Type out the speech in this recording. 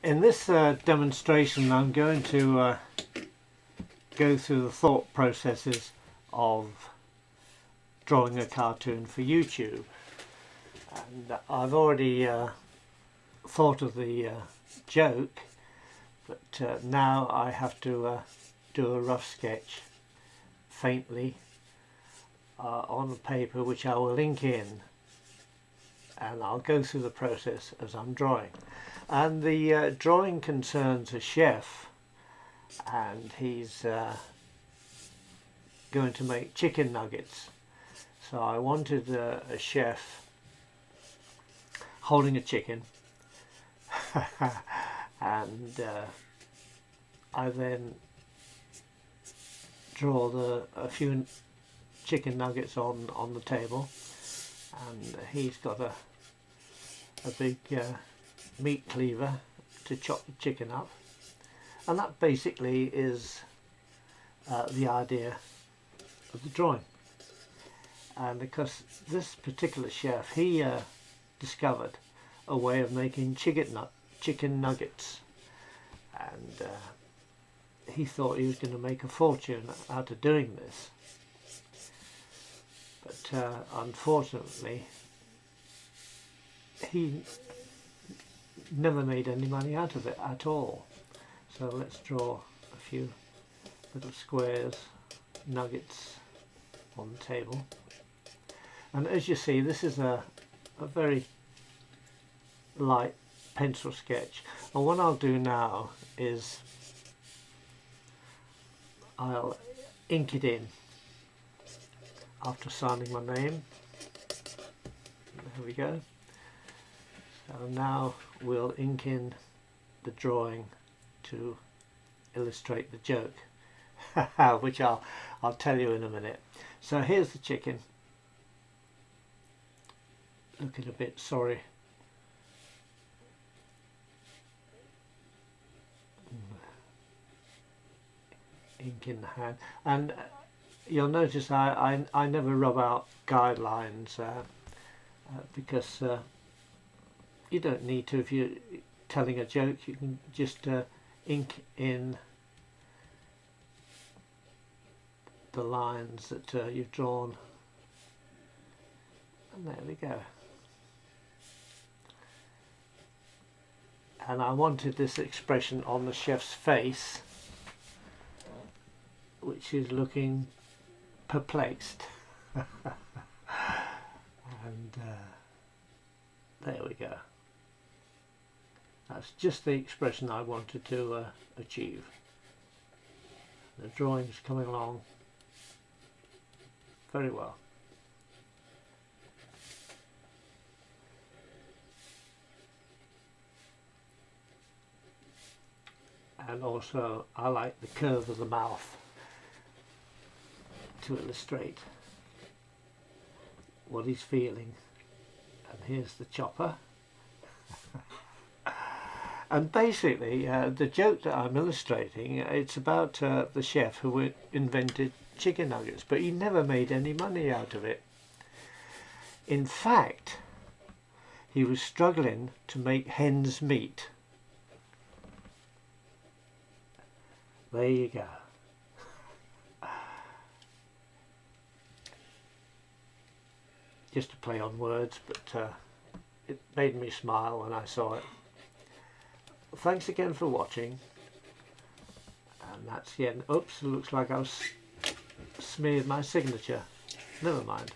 In this demonstration I'm going to go through the thought processes of drawing a cartoon for YouTube, and I've already thought of the joke, but now I have to do a rough sketch faintly on the paper, which I will ink in, and I'll go through the process as I'm drawing. And the drawing concerns a chef, and he's going to make chicken nuggets. So I wanted a chef holding a chicken and I then draw a few chicken nuggets on the table, and he's got a big meat cleaver to chop the chicken up, and that basically is the idea of the drawing. And because this particular chef, he discovered a way of making chicken nuggets, and he thought he was going to make a fortune out of doing this, but unfortunately he never made any money out of it at all. So let's draw a few little squares, nuggets on the table. And as you see, this is a very light pencil sketch. And what I'll do now is I'll ink it in after signing my name. There we go. So now we'll ink in the drawing to illustrate the joke, which I'll tell you in a minute. So here's the chicken, looking a bit sorry. Ink in the hand, and you'll notice I never rub out guidelines because you don't need to. If you're telling a joke, you can just ink in the lines that you've drawn, and there we go. And I wanted this expression on the chef's face, which is looking perplexed. And there we go. That's just the expression I wanted to achieve. The drawing's coming along very well. And also I like the curve of the mouth to illustrate what he's feeling. And here's the chopper. And basically the joke that I'm illustrating, it's about the chef who invented chicken nuggets, but he never made any money out of it. In fact, he was struggling to make hen's meat. There you go. Just a play on words, but it made me smile when I saw it. Thanks again for watching, and that's the end. Oops, looks like I've smeared my signature. Never mind.